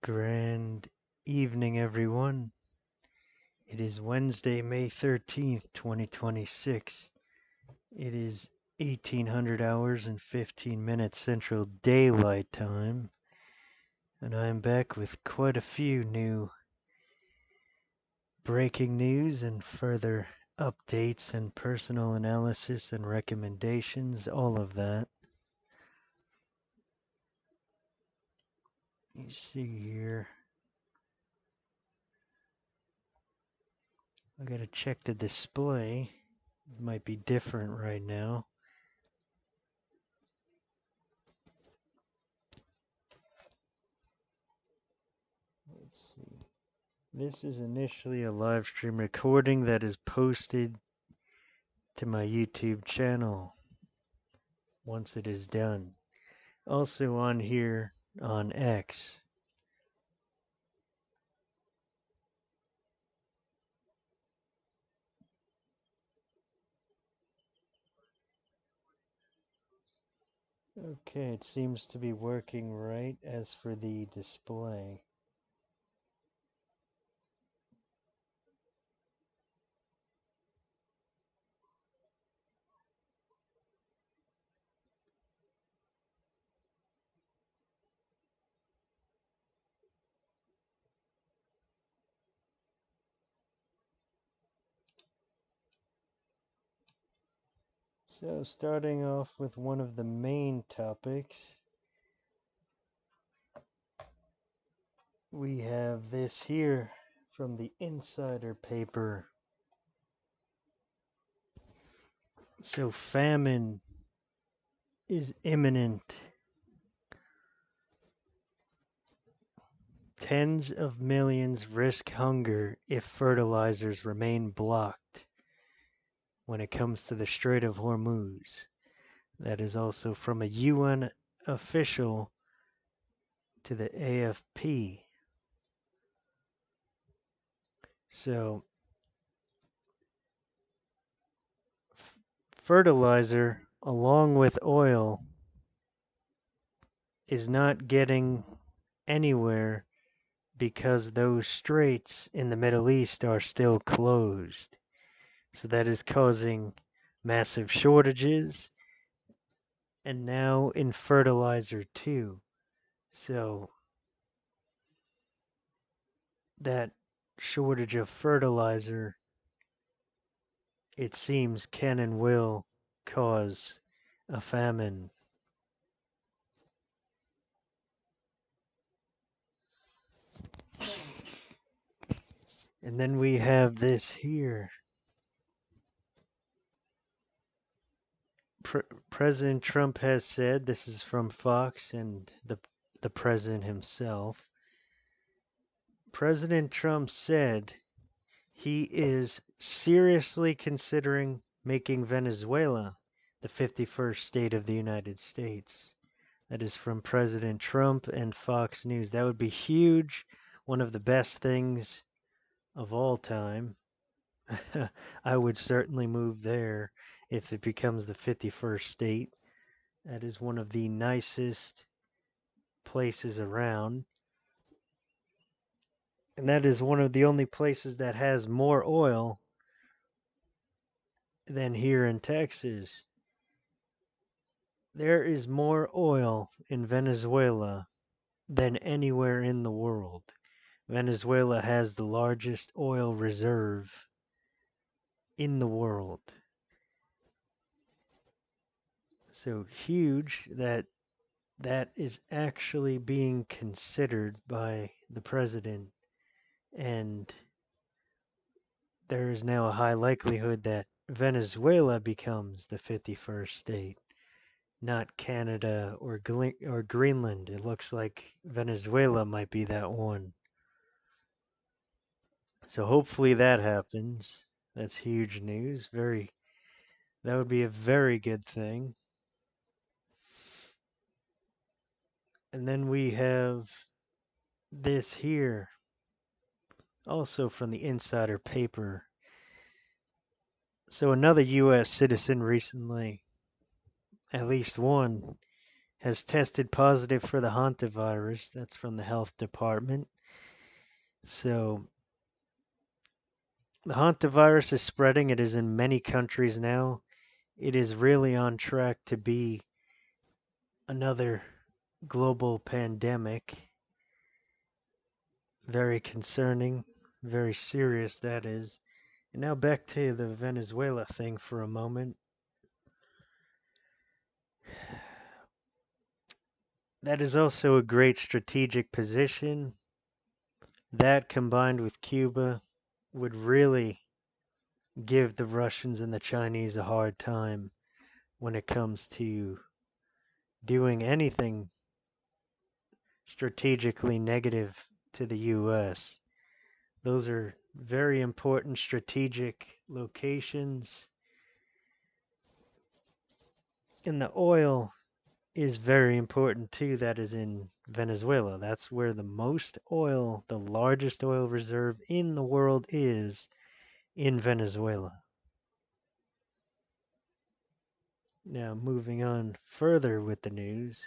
Grand evening, everyone. It is Wednesday, May 13th, 2026. It is 1800 hours and 15 minutes Central Daylight Time, and I am back with quite a few new breaking news and further updates and personal analysis and recommendations, all of that. You see here. I gotta check the display. It might be different right now. Let's see. This is initially a live stream recording that is posted to my YouTube channel once it is done. Also on here on X. Okay, it seems to be working right as for the display. So starting off with one of the main topics, we have this here from the insider paper. So famine is imminent. Tens of millions risk hunger if fertilizers remain blocked when it comes to the Strait of Hormuz. That is also from a UN official to the AFP. So, fertilizer, along with oil, is not getting anywhere because those straits in the Middle East are still closed. So that is causing massive shortages, and now in fertilizer too. So that shortage of fertilizer, it seems, can and will cause a famine. And then we have this here. President Trump has said, this is from Fox and the president himself. President Trump said he is seriously considering making Venezuela the 51st state of the United States. That is from President Trump and Fox News. That would be huge. One of the best things of all time. I would certainly move there if it becomes the 51st state. That is one of the nicest places around. And that is one of the only places that has more oil than here in Texas. There is more oil in Venezuela than anywhere in the world. Venezuela has the largest oil reserve in the world. So huge that that is actually being considered by the president, and there is now a high likelihood that Venezuela becomes the 51st state, not Canada or Greenland. It looks like Venezuela might be that one. So hopefully that happens. That's huge news. That would be a very good thing. And then we have this here, also from the insider paper. So another U.S. citizen recently, at least one, has tested positive for the hantavirus. That's from the health department. So the hantavirus is spreading. It is in many countries now. It is really on track to be another global pandemic. Very concerning, very serious, that is. And now back to the Venezuela thing for a moment. That is also a great strategic position. That combined with Cuba would really give the Russians and the Chinese a hard time when it comes to doing anything strategically negative to the US. Those are very important strategic locations. And the oil is very important too. That is in Venezuela. That's where the most oil, the largest oil reserve in the world is in Venezuela. Now, moving on further with the news.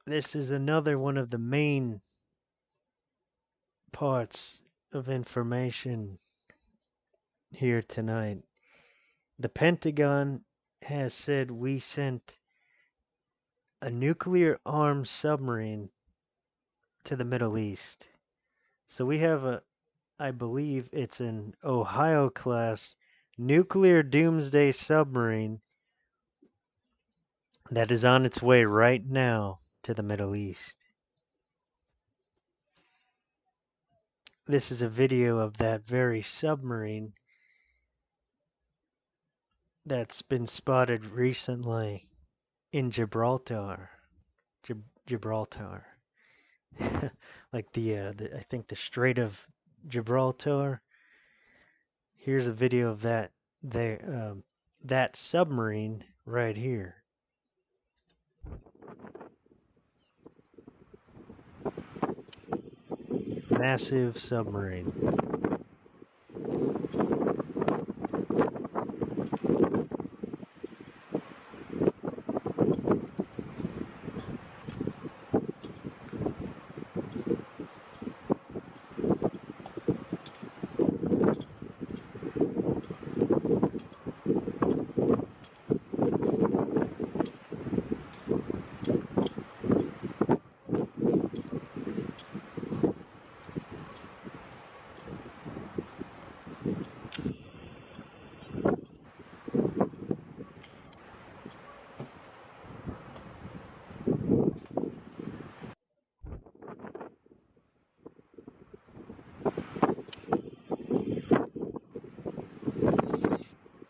This is another one of the main parts of information here tonight. The Pentagon has said we sent a nuclear armed submarine to the Middle East. So we have I believe it's an Ohio class nuclear doomsday submarine that is on its way right now to the Middle East. This is a video of that very submarine that's been spotted recently in Gibraltar. Gibraltar. Like I think the Strait of Gibraltar. Here's a video of that submarine right here. Massive submarine.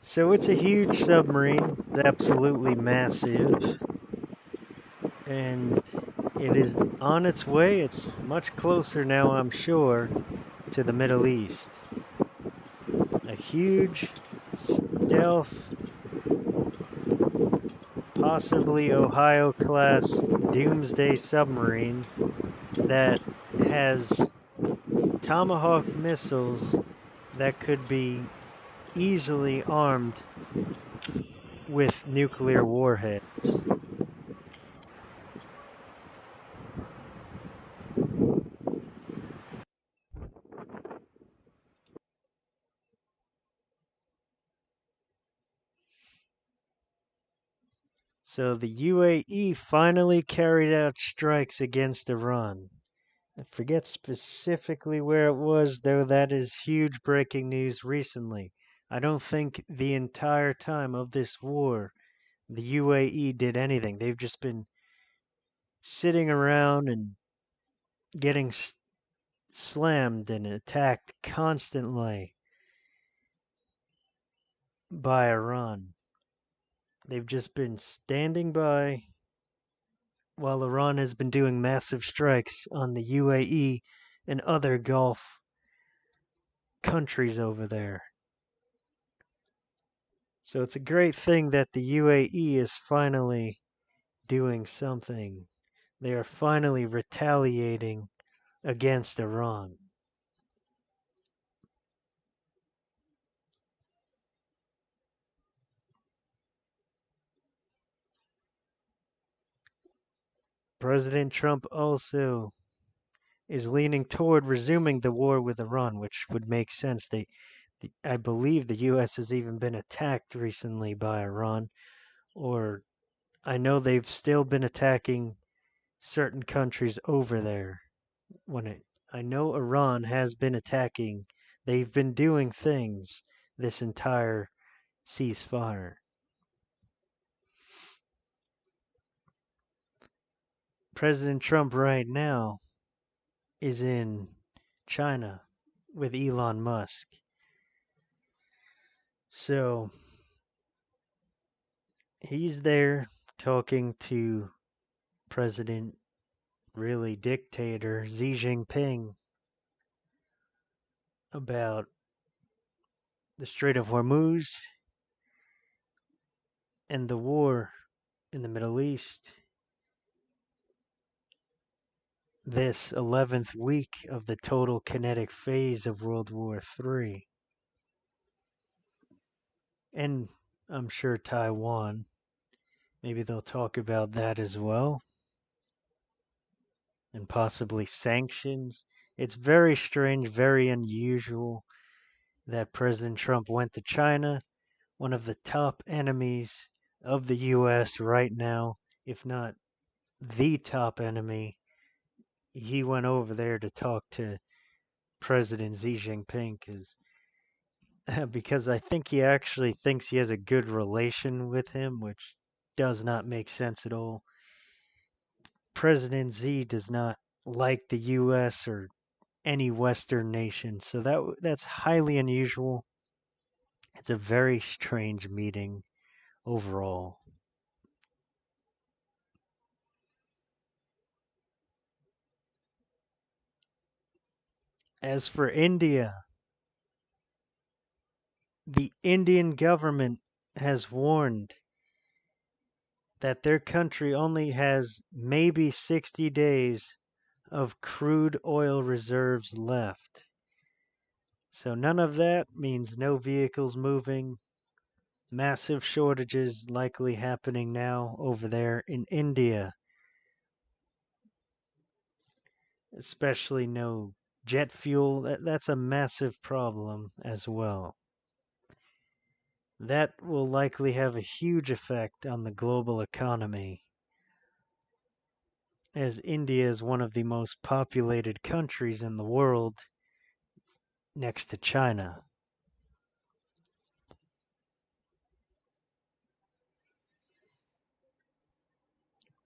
So it's a huge submarine, it's absolutely massive, and it is on its way. It's much closer now, I'm sure, to the Middle East. A huge stealth, possibly Ohio-class doomsday submarine that has Tomahawk missiles that could be easily armed with nuclear warheads. So the UAE finally carried out strikes against Iran. I forget specifically where it was, though that is huge breaking news recently. I don't think the entire time of this war the UAE did anything. They've just been sitting around and getting slammed and attacked constantly by Iran. They've just been standing by while Iran has been doing massive strikes on the UAE and other Gulf countries over there. So it's a great thing that the UAE is finally doing something. They are finally retaliating against Iran. President Trump also is leaning toward resuming the war with Iran, which would make sense. I believe the U.S. has even been attacked recently by Iran, or I know they've still been attacking certain countries over there. I know Iran has been attacking, they've been doing things this entire ceasefire. President Trump right now is in China with Elon Musk. So he's there talking to President, really dictator Xi Jinping about the Strait of Hormuz and the war in the Middle East. This 11th week of the total kinetic phase of World War III. And I'm sure Taiwan, maybe they'll talk about that as well. And possibly sanctions. It's very strange, very unusual that President Trump went to China, one of the top enemies of the US right now, if not the top enemy. He went over there to talk to President Xi Jinping because I think he actually thinks he has a good relation with him, which does not make sense at all. President Xi does not like the US or any Western nation, so that's highly unusual. It's a very strange meeting overall. As for India, the Indian government has warned that their country only has maybe 60 days of crude oil reserves left. So none of that means no vehicles moving. Massive shortages likely happening now over there in India. Especially no jet fuel. That's a massive problem as well. That will likely have a huge effect on the global economy, as India is one of the most populated countries in the world next to China.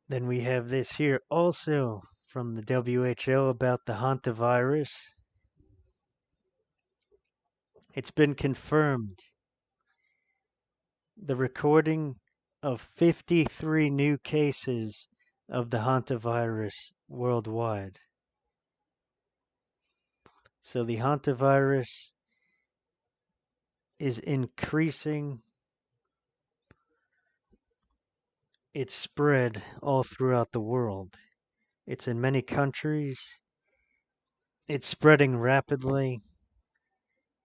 Then we have this here also from the WHO about the hantavirus. It's been confirmed. The recording of 53 new cases of the hantavirus worldwide. So the hantavirus is increasing its spread all throughout the world. It's in many countries. It's spreading rapidly,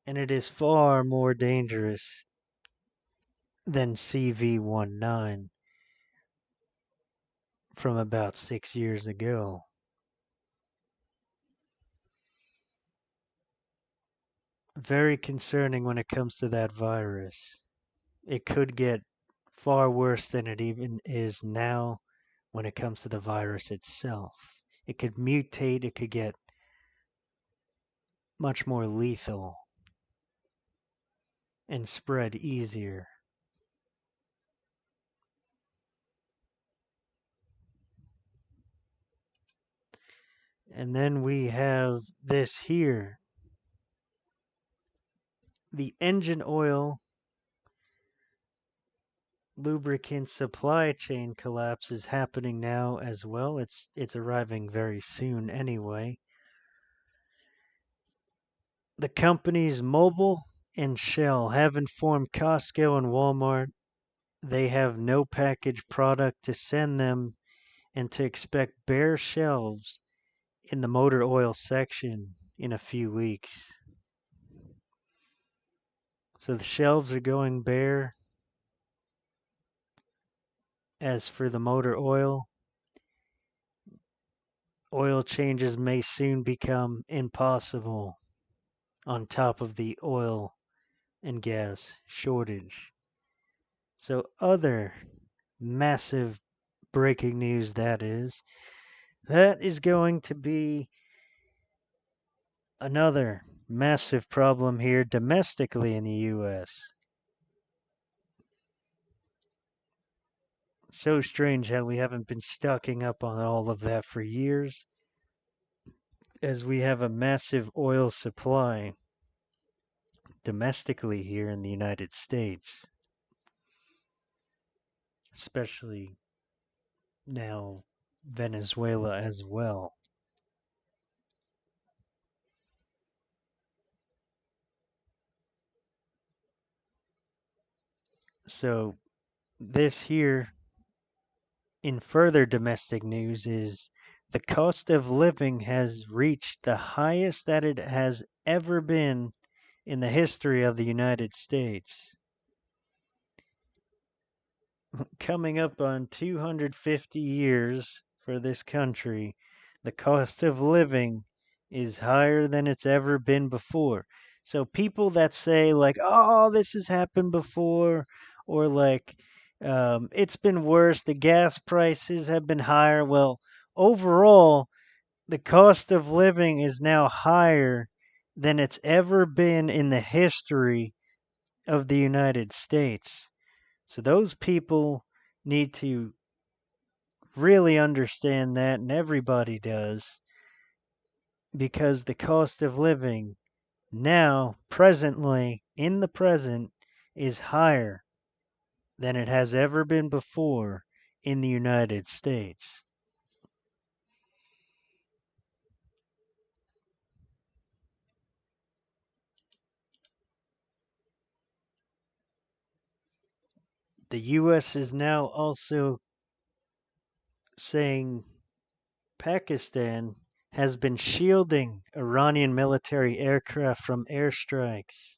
and it is far more dangerous than CV19 from about 6 years ago. Very concerning when it comes to that virus. It could get far worse than it even is now when it comes to the virus itself. It could mutate, it could get much more lethal and spread easier. And then we have this here. The engine oil lubricant supply chain collapse is happening now as well. It's arriving very soon anyway. The companies Mobil and Shell have informed Costco and Walmart they have no packaged product to send them and to expect bare shelves in the motor oil section in a few weeks. So the shelves are going bare. As for the motor oil, Oil changes may soon become impossible on top of the oil and gas shortage. So other massive breaking news that is going to be another massive problem here domestically in the US. So strange how we haven't been stocking up on all of that for years, as we have a massive oil supply domestically here in the United States, especially now Venezuela as well. So this here in further domestic news is the cost of living has reached the highest that it has ever been in the history of the United States. Coming up on 250 years for this country, the cost of living is higher than it's ever been before. So people that say like, "Oh, this has happened before," or like, "It's been worse. The gas prices have been higher." Well, overall, the cost of living is now higher than it's ever been in the history of the United States. So those people need to really understand that, and everybody does, because the cost of living now, presently, in the present, is higher than it has ever been before in the United States. The U.S. is now also saying Pakistan has been shielding Iranian military aircraft from airstrikes.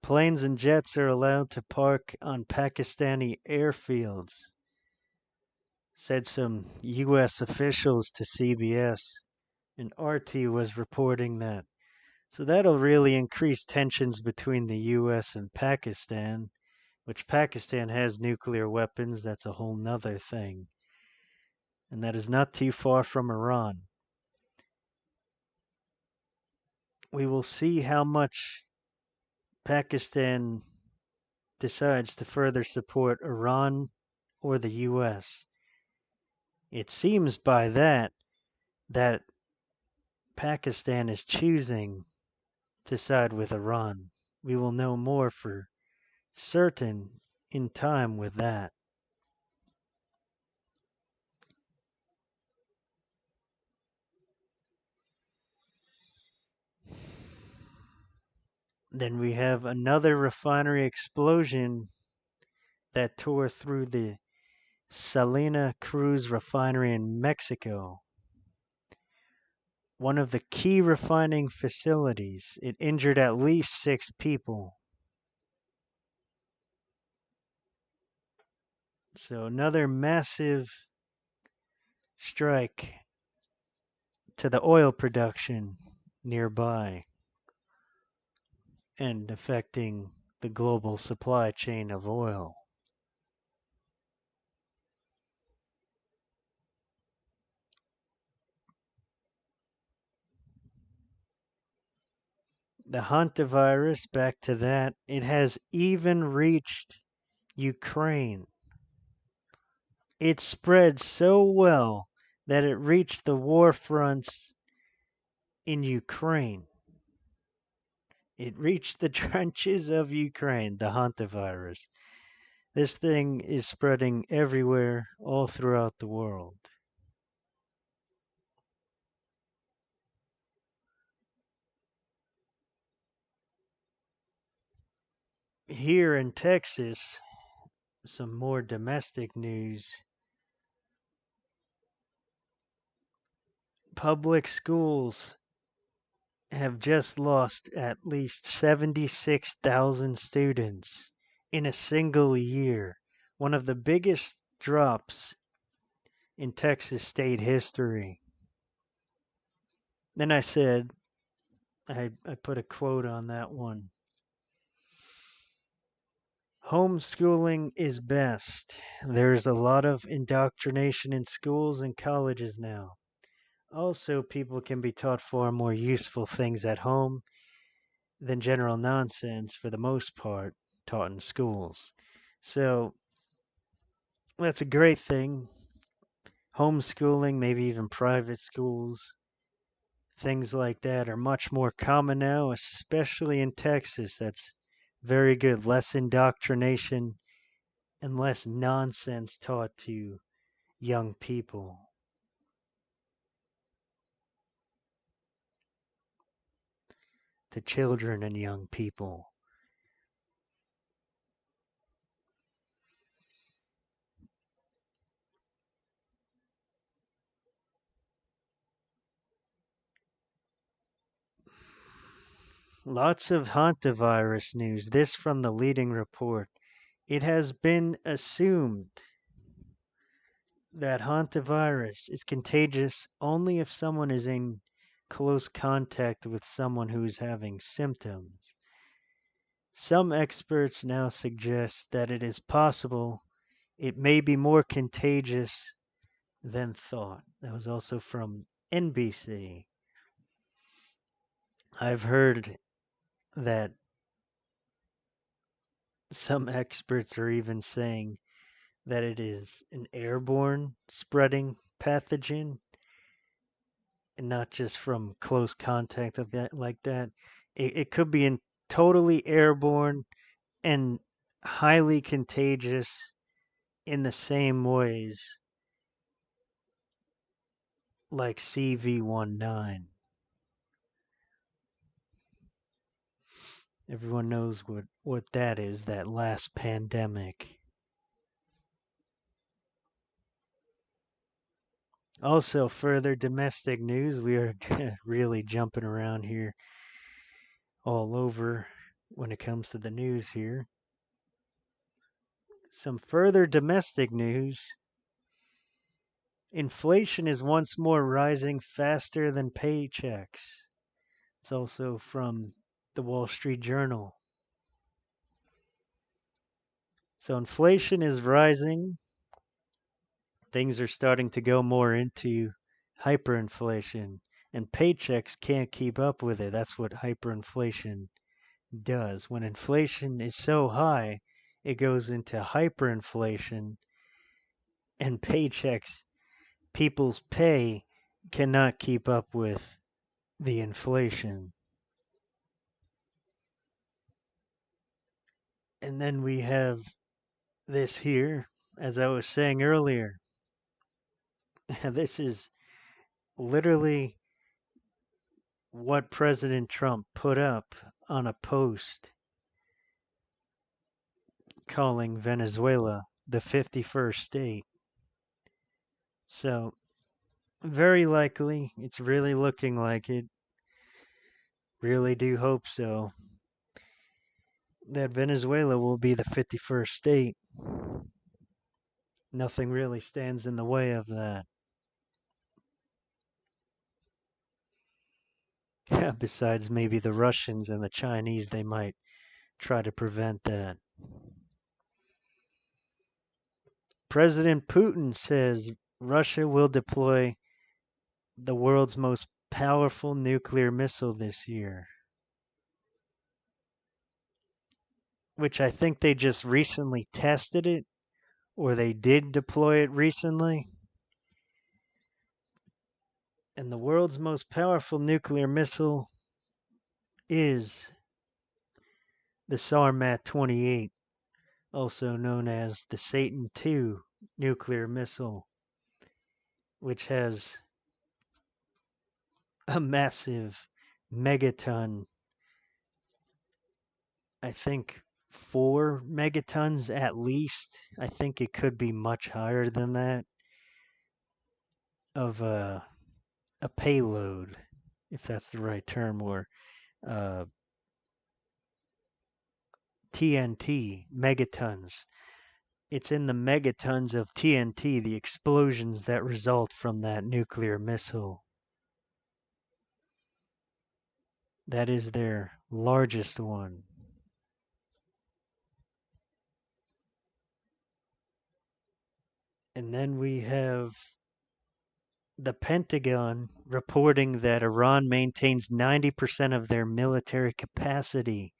Planes and jets are allowed to park on Pakistani airfields, said some U.S. officials to CBS, and RT was reporting that. So that'll really increase tensions between the U.S. and Pakistan, which Pakistan has nuclear weapons. That's a whole nother thing. And that is not too far from Iran. We will see how much Pakistan decides to further support Iran or the U.S. It seems by that Pakistan is choosing to side with Iran. We will know more for certain in time with that. Then we have another refinery explosion that tore through the Salina Cruz refinery in Mexico, one of the key refining facilities. It injured at least 6 people. So another massive strike to the oil production nearby and affecting the global supply chain of oil. The hantavirus, back to that, it has even reached Ukraine. It spread so well that it reached the war fronts in Ukraine. It reached the trenches of Ukraine, the hantavirus. This thing is spreading everywhere, all throughout the world. Here in Texas, some more domestic news. Public schools have just lost at least 76,000 students in a single year, one of the biggest drops in Texas state history. Then I said, I put a quote on that one. Homeschooling is best. There's a lot of indoctrination in schools and colleges now. Also, people can be taught far more useful things at home than general nonsense, for the most part, taught in schools. So, that's a great thing. Homeschooling, maybe even private schools, things like that are much more common now, especially in Texas. That's very good. Less indoctrination and less nonsense taught to young people. To children and young people. Lots of hantavirus news. This from the leading report. It has been assumed that hantavirus is contagious only if someone is in close contact with someone who is having symptoms. Some experts now suggest that it is possible it may be more contagious than thought. That was also from NBC. I've heard that some experts are even saying that it is an airborne spreading pathogen and not just from close contact of that like that. It could be in totally airborne and highly contagious in the same ways like CV19. Everyone knows what that is, that last pandemic. Also, further domestic news. We are really jumping around here all over when it comes to the news here. Some further domestic news. Inflation is once more rising faster than paychecks. It's also from the Wall Street Journal. So inflation is rising. Things are starting to go more into hyperinflation, and paychecks can't keep up with it. That's what hyperinflation does. When inflation is so high, it goes into hyperinflation, and paychecks, people's pay cannot keep up with the inflation. And then we have this here, as I was saying earlier. This is literally what President Trump put up on a post calling Venezuela the 51st state. So, very likely, it's really looking like it. Really do hope so. That Venezuela will be the 51st state. Nothing really stands in the way of that. Besides maybe the Russians and the Chinese, they might try to prevent that. President Putin says Russia will deploy the world's most powerful nuclear missile this year. Which I think they just recently tested it, or they did deploy it recently. And the world's most powerful nuclear missile is the Sarmat 28, also known as the Satan II nuclear missile, which has a massive megaton, I think 4 megatons at least. I think it could be much higher than that, of a payload, if that's the right term, or TNT, megatons It's in the megatons of TNT, the explosions that result from that nuclear missile. That is their largest one. And then we have the Pentagon reporting that Iran maintains 90% of their military capacity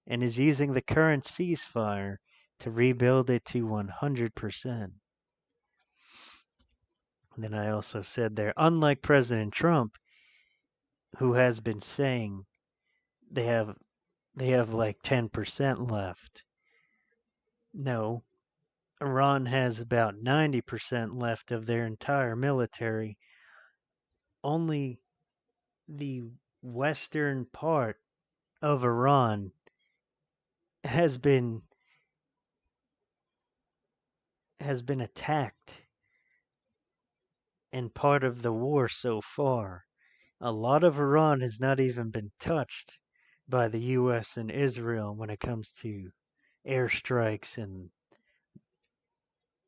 and is using the current ceasefire to rebuild it to 100%. And then I also said there, unlike President Trump, who has been saying they have like 10% left. No, Iran has about 90% left of their entire military. Only the western part of Iran has been attacked and part of the war so far. A lot of Iran has not even been touched by the US and Israel when it comes to airstrikes and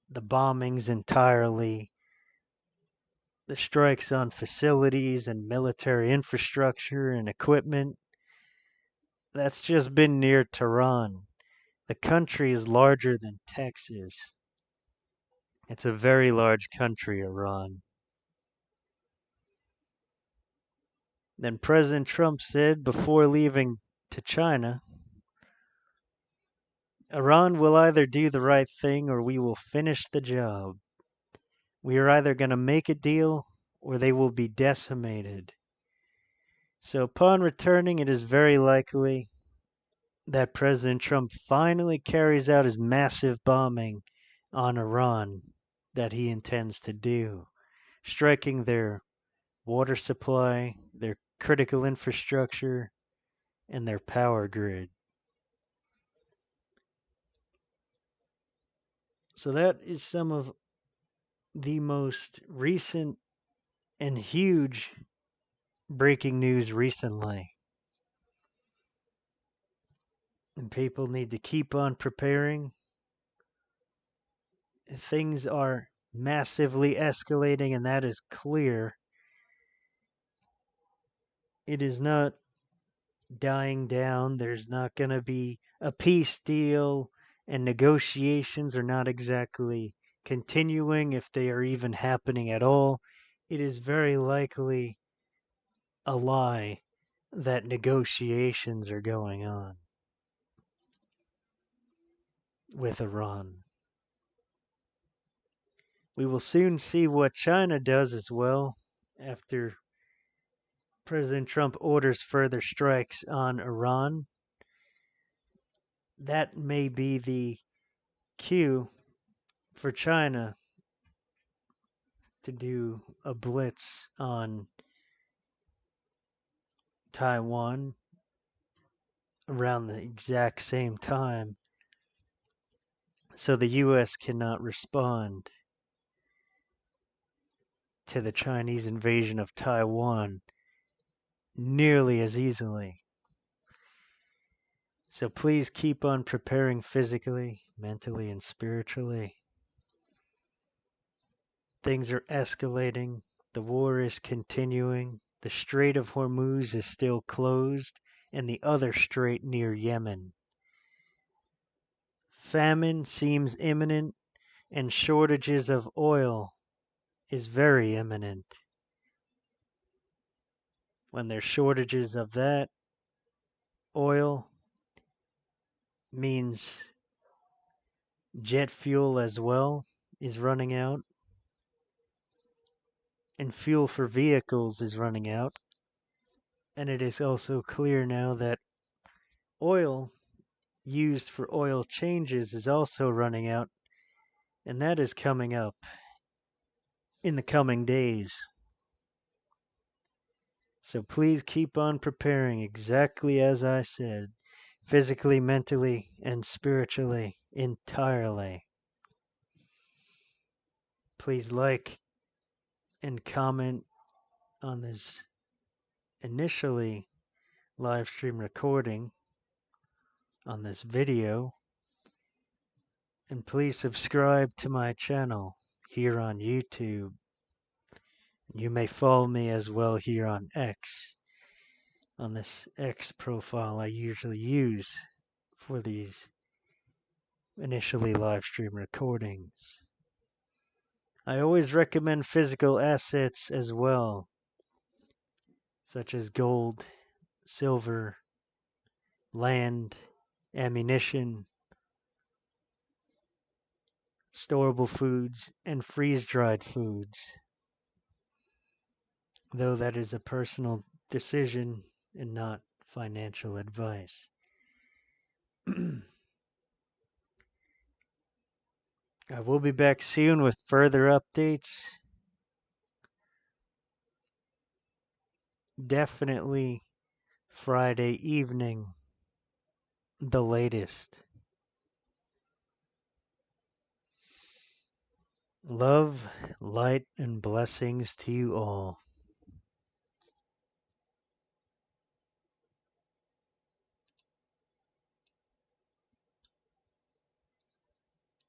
the bombings entirely, the strikes on facilities and military infrastructure and equipment. That's just been near Tehran. The country is larger than Texas. It's a very large country, Iran. Then President Trump said before leaving to China, Iran will either do the right thing or we will finish the job. We are either going to make a deal or they will be decimated. So upon returning, it is very likely that President Trump finally carries out his massive bombing on Iran that he intends to do, striking their water supply, their critical infrastructure, and their power grid. So that is some of the most recent and huge breaking news recently. And people need to keep on preparing. Things are massively escalating, and that is clear. It is not dying down. There's not going to be a peace deal, and negotiations are not exactly continuing if they are even happening at all. It is very likely a lie that negotiations are going on with Iran. We will soon see what China does as well after President Trump orders further strikes on Iran. That may be the cue for China to do a blitz on Taiwan around the exact same time, so the US cannot respond to the Chinese invasion of Taiwan nearly as easily. So please keep on preparing physically, mentally, and spiritually. Things are escalating. The war is continuing. The Strait of Hormuz is still closed, and the other strait near Yemen. Famine seems imminent, and shortages of oil is very imminent. When there's shortages of that, oil means jet fuel as well is running out, and fuel for vehicles is running out. And it is also clear now that oil used for oil changes is also running out, and that is coming up in the coming days. So please keep on preparing exactly as I said, physically, mentally, and spiritually, entirely. Please like and comment on this initially live stream recording on this video. And please subscribe to my channel here on YouTube. You may follow me as well here on X. On this X profile I usually use for these initially live stream recordings. I always recommend physical assets as well, such as gold, silver, land, ammunition, storable foods, and freeze-dried foods. Though that is a personal decision and not financial advice. I will be back soon with further updates. Definitely Friday evening, the latest. Love, light, and blessings to you all.